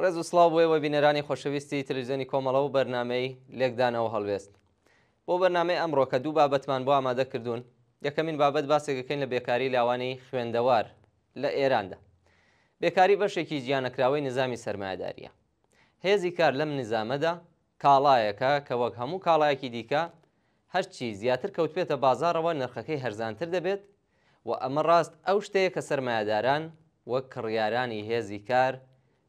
ڕێز و سڵاو بۆیەوە بینەرانی خۆشەویستی تەلەڤیزیۆنی کۆمەڵە و بەرنامەی لێکدانەوە هەڵوێست. بۆ بەرنامەی ئەمڕۆ کە دوو بابەتمان بۆ ئامادە کردوون. یەکەمین بابەت باسێکەکەین لە بێکاری لاوانی خوێندەوار لە ئێراندا. بێکاری بەشێکی گیانەکراوەی نظامی سەرمایەداریە. هێزی کار لەم نظامەدا کاڵایەکە کە وەک هەموو کاڵایەکی دیکە هەرچی زیاتر کەوتبێتە بازاڕەوە نرخەکەی هەرزانتر دەبێت و ئەمە ڕاست ئەو شتەیە کە سەرمایەداران وەک کڕیارانی هێزی کار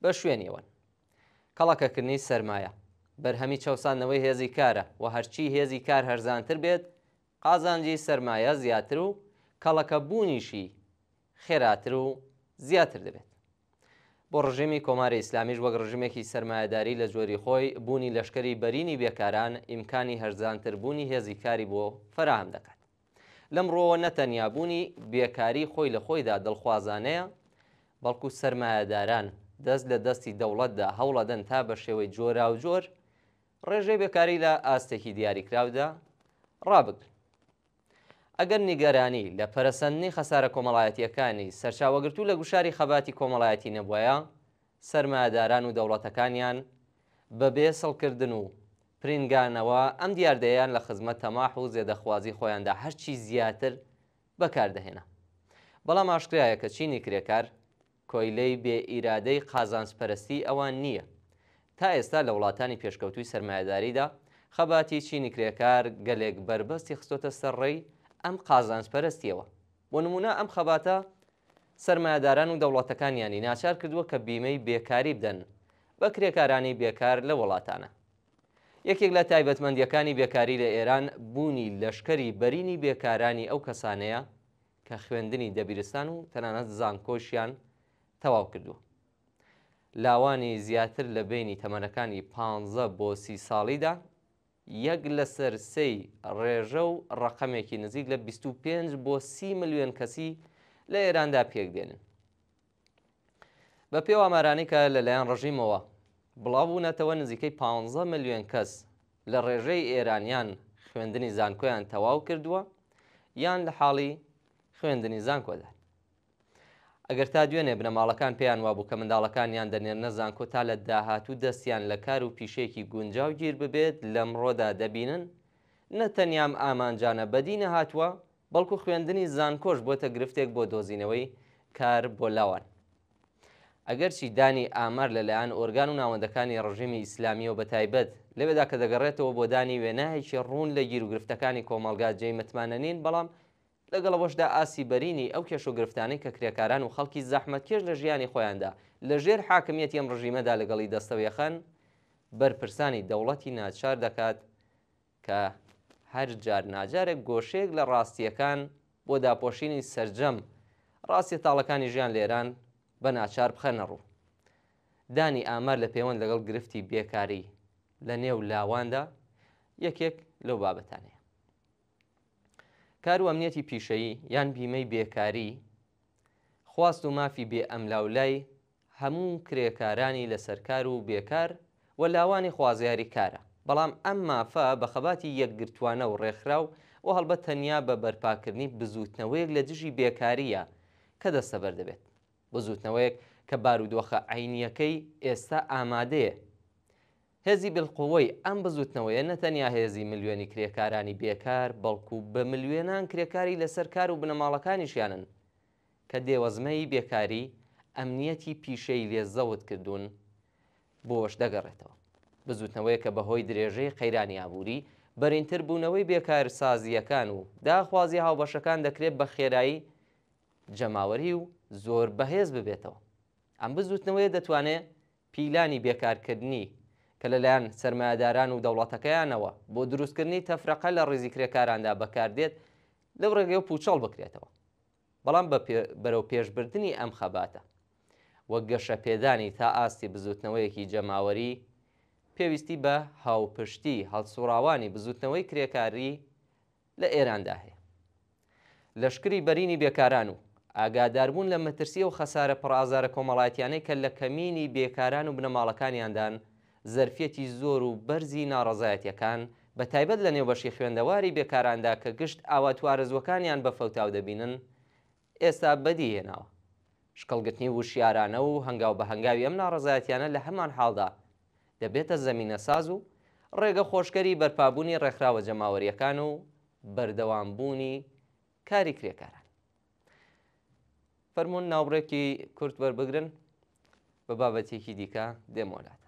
بە شوێنیەوەن. کەڵەکەکردنی سەرمایە بەرهەمی چەوسانەوەی هێزی کارە و هەرچی هێزی کار هەرزانتر بێت قازانجی سەرمایە زیاتر و کەڵەکە بوونیشی خێراتر و زیاتر دەبێت. بۆ ڕژیمی کۆماری ئیسلامیش وەک ڕژیمێکی سەرمایەداری لە جۆری خۆی بوونی لەشکری بەرینی بێکاران ئیمکانی هەرزانتر بوونی هێزی کاری بۆ فراهم دەکات. لەمڕۆوە نەتەنیا بوونی بێکاری خۆی لە خۆیدا دڵخوازانەیە، بەڵکو سەرمایەداران دەست لە دەستی دەوڵەتدا هەوڵەدەن تا بە شێوەی جۆرا و جۆر ڕێژەی بێکاری لە ئاستێکی دیاریکراودا ڕابگرن. ئەگەر نیگەرانی لە پەرەسەندنی خەسارە کۆمەڵایەتیەکانی سەرچاوەگرتوو لە گوشاری خەباتی کۆمەڵایەتی نەبووایە، سەرمایەداران و دەوڵەتەکانیان بەبێ سەڵکردن و پرینگانەوە ئەم دیاردەیان لە خزمەت تەماح و زێدەخوازی خۆیاندا هەرچی زیاتر بەکاردەهێنا. بەڵام ئاشکرایە کە چینی کرێکار کۆیلەی بێ ئیرادەی قازانجپەرستی ئەوان نییە. تا ئێستا لە وڵاتانی پێشکەوتووی سەرمایەداریدا خەباتی چینی کرێکار گەلێک بربەستی خستۆتە سەرڕێی ئەم قازانجپەرستیەوە. بۆ نمونە ئەم خەباتە سەرمایەداران و دەوڵەتەکانیانی ناچار کردووە کە بیمەی بێکاری بدەن بە کرێکارانی بێکار لە وڵاتانە. یەکێک لە تایبەتمەندیەکانی بێکاری لە ئێران بوونی لەشکری بەرینی بێکارانی ئەو کەسانەیە کە خوێندنی دەبیرستان و تەنانەت زانکۆشیان تەواو کردووە. لاوانی زیاتر لە بینی تەمەنەکانی 15 بۆ 30 ساڵیدا یەک لەسەر سێی ڕێژە و ڕەقەمێکی نزیک لە 25 بۆ 30 ملیۆن کەسی لە ئێراندا پێک دێنن. بە پێو ئامارانەی کە لەلایەن ڕژیمەوە بڵاوبوونەتەوە نزیکەی 15 ملیۆن کەس لە ڕێژەی ئێرانیان خوێندنی زانکۆیان تەواو کردووە یان لە حاڵی خوێندنی زانکۆدا. ئەگەر تا دوێنێ بنەماڵەکان پێیان وابوو کە منداڵەکانیان دەنێرنە زانکۆ تا لە داهاتوو دەستیان لە کار و پیشێکی گونجاو گیر ببێت لەمڕۆدا دەبینن نەتەنیام ئامانجانە بەدینە هاتووە، بەڵکو خوێندنی زانکۆش بۆتە گرفتێک بۆ دۆزینەوەی کار بۆ لاوان. ئەگەرچی دانی ئامار لەلایەن ئۆرگان و ناوەندەکانی ڕژیمی ئیسلامیەوە بەتایبەت لەوێدا کە دەگەڕێتەوە بۆ دانی وێنایەکی ڕوون لە گیر و گرفتەکانی کۆمەڵگا جێی متمانە نین، بەڵام لەگەڵەوەشدا ئاسی بەرینی ئەو کێش و گرفتانەی کە کرێکاران و خەڵکی زەحمەتکێش لە ژیانی خۆیاندا لە ژێر حاکمیەتی ئەم ڕژیمەدا لەگەڵی دەستەوێخەن بەرپرسانی دەوڵەتی ناچار دەکات کە هەر جار ناجارێک گۆشەیەک لە ڕاستیەکان بۆ داپۆشینی سەرجەم ڕاستی تاڵەکانی ژیان لە ئێران بە ناچار بخەنە ڕوو. دانی ئامار لە پەیوەند لەگەڵ گرفتی بێکاری لە نێو لاواندا یەکێک لەو بابەتانەیە. کار و ئەمنیەتی پیشەیی یان بیمەی بێکاری خواست و مافی بێ ئەملاولای هەموو کرێکارانی لەسەرکار و بێکار و لاوانی خوازیاری کارە، بەڵام ئەم مافە بە خەباتی یەکگرتوانە و ڕێکخراو و هەڵبەت تەنیا بە بەرپاکردنی بزوتنەوەیەک لە دژی بێکاریە کە دەستەبەر دەبێت. بزوتنەوەیەک کە بارودۆخە عینیەکەی ئێستا ئامادەیە. هێزی بڵقوەی ئەم بزوتنەوەیە نەتەنیا هێزی ملیۆنی کرێکارانی بێکار، بەڵکو بە ملیۆنان کرێکاری لەسەر کار و بنەماڵەکانیشیانن کە دێوەزمەی بێکاری ئەمنیەتی پیشەی لێزەوت کردوون بۆش دەگەڕێتەوە. بزوتنەوەیە کە بەهۆی درێژەی قەیرانی ئابووری بەرینتر بوونەوەی بێکارسازیەکان و داخوازی هاوبەشەکان دەکرێت بە خێرایی جەماوەری و زۆر بەهێز ببێتەوە. ئەم بزوتنەوەیە دەتوانێت پیلانی بێکارکردنی کە لەلایەن سەرمایەداران و دەوڵەتەکەیانەوە بۆ دروستکردنی تەفرەقە لە ڕێزی کرێکاراندا بەکاردێت لەو ڕێگەی و پوچەڵ بکرێتەوە. بەڵام بەرەو پێشبردننی ئەم خەباتە وەک گەشە پێدانی تا ئاستی بزوتنەوەیەکی جەماوەری پێویستی بە هاوپشتی هەڵسوڕاوانی بزوتنەوەی کرێکاری لە ئێراندا هەیە. لەشکری بەرینی بێکاران و ئاگاداربوون لە مەترسیە و خەسارە پڕئازارە کۆمەڵایەتیانەی کە لە کەمینی بێکاران و بنەماڵەکانیاندان زەرفەتی زۆر و بەرزی ناڕەزایەتیەکان بە تایبەت لە نێوبەشی خوێندەواری بێکاراندا کە گشت ئاواتوارە زوەکانیان بە فەوتاو دەبینن ئێستا بەدی هێناوە. شکڵگرتنی وشیارانە و هەنگاو بە هەنگاوی ئەم ناڕەزایەتیانە لە هەمان حاڵدا دەبێتە زەمینە ساز و ڕێگە خۆشکەری بەرپابوونی ڕێکخراوە جەماوەریەکان و بەردەوامبوونی کاری کرێکاران. فەرموون ناوڕێکی کورت وەربگرن بە بابەتێکی دیکە دێمۆلات.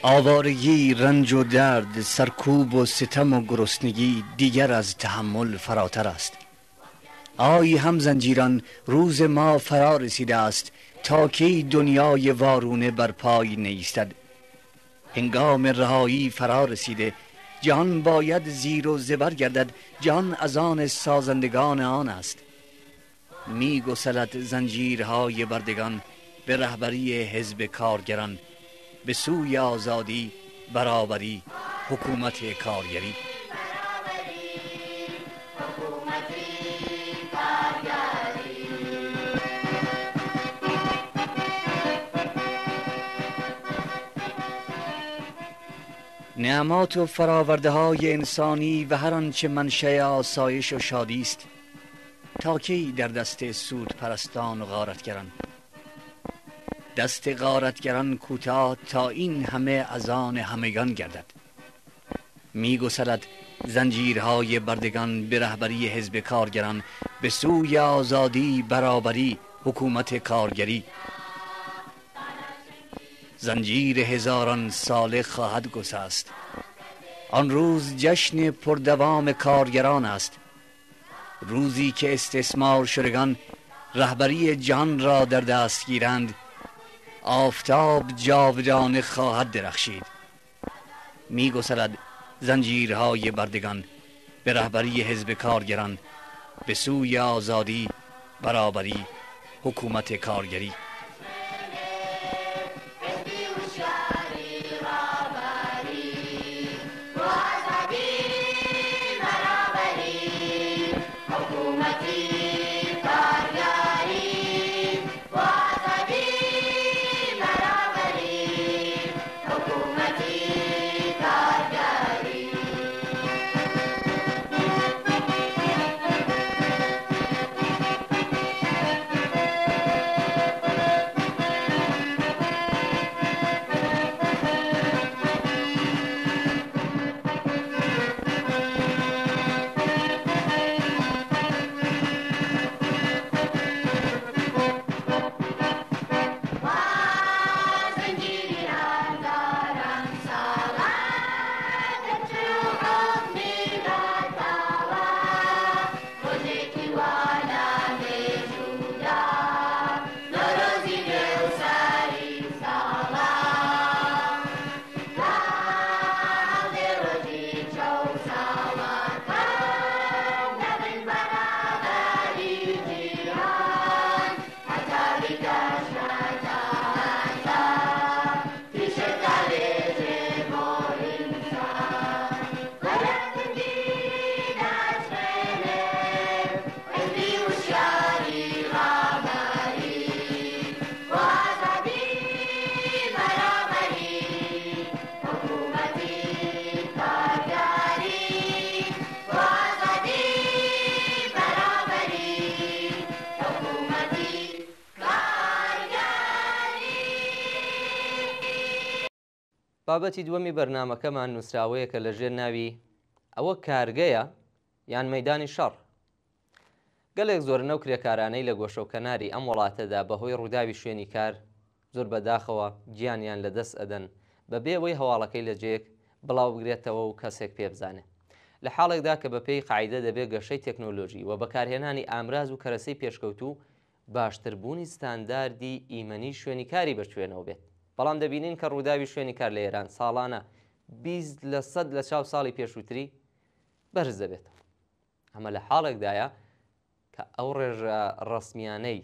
آوارگی، رنج و درد، سرکوب و ستم و گرسنگی دیگر از تحمل فراتر است. آی هم زنجیران، روز ما فرا رسیده است تا کی دنیای وارونه بر پای نیستد. هنگام رهایی فرا رسیده، جهان باید زیر و زبر گردد. جهان از آن سازندگان آن است. می گسلد زنجیرهای بردگان به رهبری حزب کارگران، به سوی آزادی، برابری، حکومت کارگری. نعمات و فراورده های انسانی و هر آنچه منشأ آسایش و شادی است، تا کی در دست سود پرستان و غارتگران؟ دست غارتگران کوتاه تا این همه از آن همگان گردد. می گسلد زنجیرهای بردگان به رهبری حزب کارگران، به سوی آزادی، برابری، حکومت کارگری. زنجیر هزاران ساله خواهد گسست. آن روز جشن پردوام کارگران است، روزی که استثمار شدگان رهبری جهان را در دست گیرند. آفتاب جاودانه خواهد درخشید. می گسلد زنجیرهای بردگان به رهبری حزب کارگران، به سوی آزادی، برابری، حکومت کارگری. بابەتی دووەمی بەرنامەکەمان نووسراوەیە کە لەژێر ناوی ئەوە کارگەیە یان مەیدانی شەڕ. گەلێک زۆرنە و کرێکارانەی لە گۆشە و کەناری ئەم وڵاتەدا بەهۆی ڕووداوی شوێنی کار زۆر بەداخەوە گیانیان لەدەست ئەدەن بەبێ ئەوەی هەواڵەکەی لە جێک بڵاو بگرێتەوە و کەسێک پێ بزانێت. لە حاڵێکدا کە بەپێی قاعیدە دەبێت گەشەی تەکنۆلۆژی و بەکارهێنانی ئامراز و کەرەسەی پێشکەوتوو باشتربوونی ستانداردی ئیمەنی شوێنی کاری بەشوێنەوە بێت. بەڵام دەبینین کە ڕووداوی شوێنی کار لە ئێران ساڵانە 20% لە چاو ساڵی پێشووتری بەرز دەبێت. ئەمە لە حاڵێکدایە کە ئەو ڕێژە ڕسمیانەی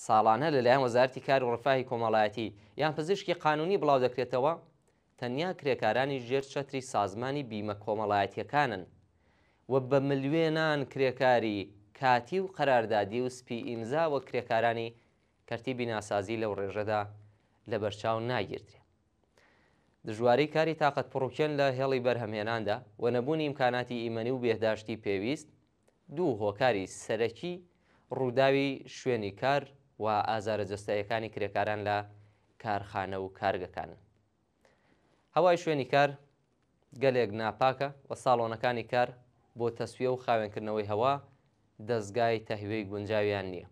ساڵانە لەلایەن وەزارەتی کار و ڕفاهی کۆمەڵایەتی یان پزیشکی قانونی بڵاو دەکرێتەوە، تەنیا کرێکارانی ژێر چەتری سازمانی بیمە کۆمەڵایەتیەکانن و بە ملیێنان کرێکاری کاتی و قەراردادی و سپی ئیمزا وە کرێکارانی کەرتیبی ناسازی لەو ڕێژەدا لە بەرچاو ناگیرترێ. دژواری کاری تااقەت پڕوکێن لە هێڵی بەرهەمهێناندا و نەبوونی ئیمکاناتی ئیمەنی و بێداشتی پێویست دوو هۆکاری سەرەکی ڕووداوی شوێنی کار و ئازارە جەستاییەکانی کرێکاران لە کارخانە و کارگەکانن. هەوای شوێنی کار گەلێک ناپاکە و ساڵۆنەکانی کار بۆ تەسویە و خاوێنکردنەوەی هەوا دەستگای تەهوێی گونجاویان نییە.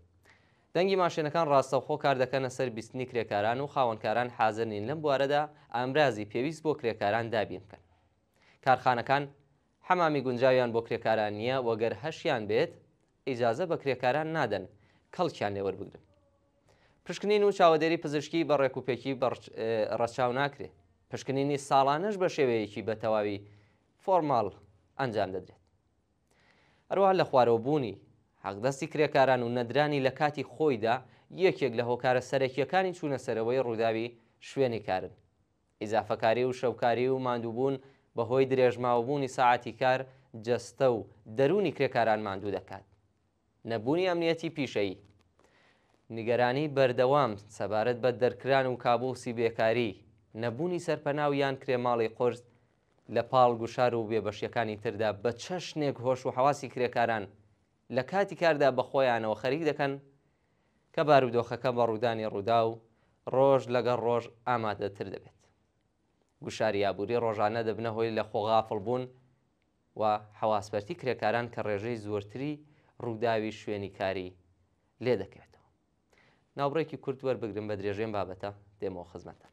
دەنگی ماشێنەکان ڕاستەوخۆ کار دەکەنە سەر بیستنی کرێکاران و خاوەنکاران حازر نین لەم بوارەدا ئامرازی پێویست بۆ کرێکاران دابین بکەن. کارخانەکان حەمامی گونجاویان بۆ کرێکاران نییە وەگەر هەشیان بێت ئیجازە بە کرێکاران نادەن کەڵکیان لێوەربگرن. پشکنین و چاوەدێری پزیشکی بە ڕێکوپێکی ڕەچاو ناکرێت. پشکنینی ساڵانەش بە شێوەیەکی بە تەواوی فۆرماڵ ئەنجام دەدرێت. هەروەها لە خوارەوەبوونی حەقدەستی کرێکاران و نەدرانی لە کاتی خۆیدا یەکێک لە هۆکارە سەرەکیەکانی چوونە سەرەوەی ڕووداوی شوێنی کارن. ئیزافەکاری و شەوکاری و ماندووبوون بەهۆی درێژماوەبوونی ساعاتی کار جەستە و دەرونی کرێکاران ماندوو دەکات. نەبوونی ئەمنیەتی پیشەیی، نیگەرانی بەردەوام سەبارەت بە دەرکران و کابوسی بێکاری، نەبوونی سەرپەناو یان کرێماڵی قورس لە پاڵ گوشار و بێبەشیەکانی تردا بە چەشنێک هۆش و حواسی کرێکاران لە کاتی کاردا بە خۆیانەوە خەریک دەکەن کە بارودۆخەکە بە ڕوودانی ڕوودا و ڕۆژ لەگەڵ ڕۆژ ئامادەتر دەبێت. گوشاری یابووری ڕۆژانە دەبنە هۆی لە خۆغافڵ بوون و حواسپەرتی کرێکاران کە ڕێژەی زۆرتری ڕووداوی شوێنی کاری لێ دەکەوێتەوە. ناوبڕێکی کورت وەربگرن بە درێژێن بابەتە دێمەوە خزمەتە.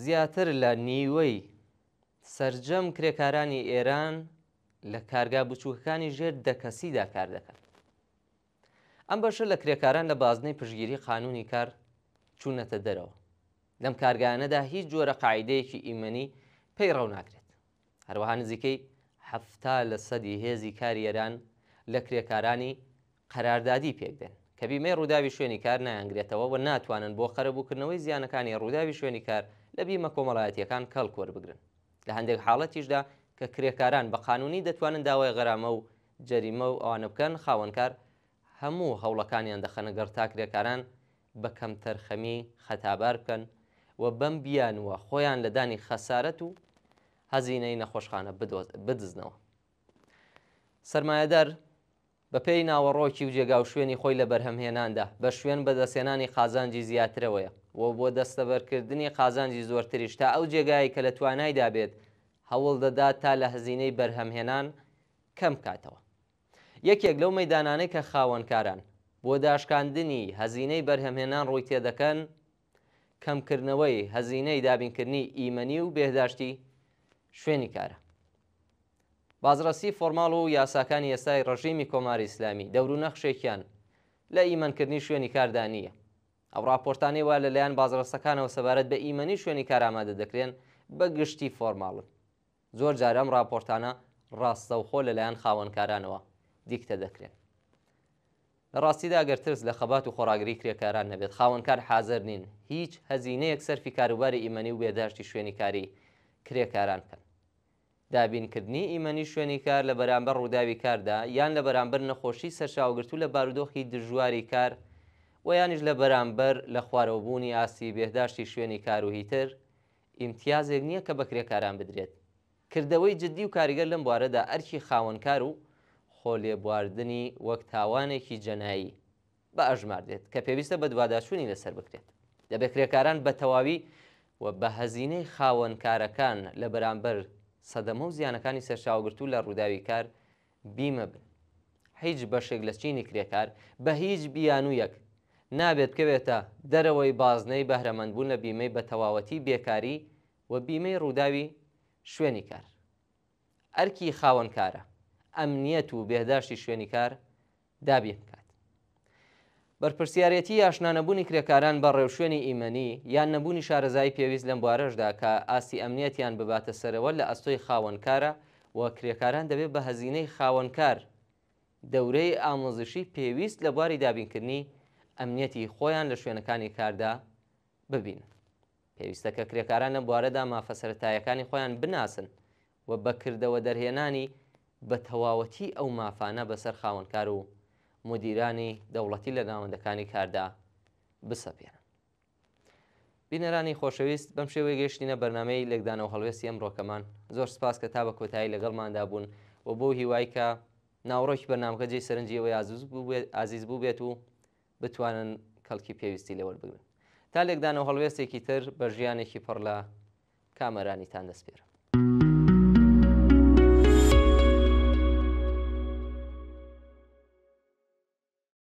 زیاتر لە نیوەی سەرجەم کرێکارانی ئێران لە کارگا بچووکەکانی ژێر 10 کەسیدا کار دەکەن. ئەم بەشە لە کرێکاران لە بازنەی پشگیری قانونی کار چوونەتە دەرەوە. لەم کارگانەدا هیچ جۆرە قاعیدەیەکی ئیمەنی پێی ڕەو ناکرێت. هەروەها نزیکەی 70% هێزی کاری ئێران لە کرێکارانی قەراردادی پێکدەن کە بیمەی ڕووداوی شوێنی کار نایانگرێتەوە و ناتوانن بۆ خەرەبووکردنەوەی زیانەکانی ڕووداوی شوێنی کار لە بیمە کۆمەڵایەتیەکان کەڵک وەربگرن. لە هەندێک حاڵەتیشدا کە کرێکاران بە قانونی دەتوانن داوای غەرامە و جەریمە و ئەوانە بکەن، خاوەنکار هەموو هەوڵەکانیان دەخەنە گەڕ تا کرێکاران بە کەم تەرخەمی خەتابار بکەن و بەم بیانوە خۆیان لە دانی خەسارەت و هەزینەی نەخۆشخانە بدزنەوە. سەرمایەدار بە پێی ناوەڕۆکی و جێگا و شوێنی خۆی لە بەرهەمهێناندا بە شوێن بەدەستێنانی قازانجی زیاترەوەیە و بۆ دەستەبەرکردنی قازانجی زۆرتریش تا ئەو جێگایی کە لە توانایدا بێت هەوڵ دەدات تا لە هەزینەی بەرهەمهێنان کەم کاتەوە. یەکێک لەو مەیدانانەی کە خاوەنکاران بۆ داشکاندنی هەزینەی بەرهەمهێنان ڕووی تێدەکەن کەمکردنەوەی هەزینەی دابینکردنی ئیمەنی و بێهداشتی شوێنی کارە. بازرسی فۆرماڵ و یاساکانی ئێستای ڕژیمی کۆماری ئیسلامی دەور و نەخشێکیان لە ئیمەنکردنی شوێنی کاردا نییە. ئەو ڕاپۆرتانەی وا لەلایەن بازرسەکانەوە سەبارەت بە ئیمەنی شوێنی کار ئامادە دەکرێن بە گشتی فۆرماڵن. زۆر جارە ئەم ڕاپۆرتانە ڕاستەوخۆ لەلایەن خاوەنکارانەوە دیکتە دەکرێن. لە ڕاستیدا ئەگەر ترس لە خەبات و خۆراگری کرێکاران نەبێت، خاوەنکار حازر نین هیچ هەزینەیەک سەرفی کاروباری ئیمەنی و بێداشتی شوێنی کاری کرێکاران بکەن. دابینکردنی ئیمەنی شوێنی کار لە بەرامبەر ڕووداوی کاردا یان لە بەرامبەر نەخۆشی سەرچاوگرتو لە بارودۆخی دژواری کار و یانیش لە بەرامبەر لە خوارەوەبوونی ئاسی بێهداشتی شوێنی کار و هیتر ئیمتیازێک نییە کە بە کرێکاران بدرێت. کردەوەی جددی و کاریگەر لەم بوارەدا ئەرکی خاوەنکار و خۆلێبواردنی وەک تاوانێکی جەنایی بە ئەژماردێت کە پێویستە بە دوواداچوونی لەسەر بکرێت. دەبێت کرێکاران بە تەواوی و بە هەزینەی خاوەنکارەکان لە بەرامبەر سەدەمە و زیانەکانی سەرچاوگرتوو لە ڕووداوی کار بیمە بن. هیچ بەشێک لە چینی کرێکار بە هیچ بیانوویەک نابێت بکەوێتە دەرەوەی بازنەی بەهرەمەندبوون لە بیمەی بە تەواوەتی بێکاری و بیمەی ڕووداوی شوێنی کار. ئەرکی خاوەنکارە ئەمنیەت و بێهداشتی شوێنی کار دابین بکات. بەرپرسیارەتی ئاشنانەبوونی کرێکاران بە ڕێوشوێنی ئیمەنی یان نەبوونی شارەزایی پێویست لەم بوارەشدا کە ئاسی ئەمنیەتیان بباتە سەرەوە لە ئەستۆی خاوەنکارە و کرێکاران دەبێت بە هەزینەی خاوەنکار دەورەی ئامۆزشی پێویست لە بواری دابینکردنی ئەمنیەتی خۆیان لە شوێنەکانی کاردا ببینن. پێویستە کە کرێکاران لەم بوارەدا مافە سەرەتاییەکانی خۆیان بناسن و بەکردەوە دەرهێنانی بە تەواوەتی ئەو مافانە بەسەر خاوەنکار و مدیرانی دەوڵەتی لە ناوەندەکانی کاردا بسەپێنن. بینەرانی خۆشەویست، بەم شێوەیە گەیشتینە بەرنامەی لێکدانەوە هەڵوێستی ئەمڕۆکەمان. زۆر سپاس کە تا بە کۆتایی لەگەڵماندا بوون و بۆ هیوای کە ناوڕۆکی بەرنامەکە جێی سەرنجیەوەی ئازیز بوو بێت و بتوانن کەڵکی پێویستی لێوەربگرن. تا لێکدانەوە هەڵوێستێکی تر بە ژیانێکی پڕ لە کامەرانیتان دەسپێرم.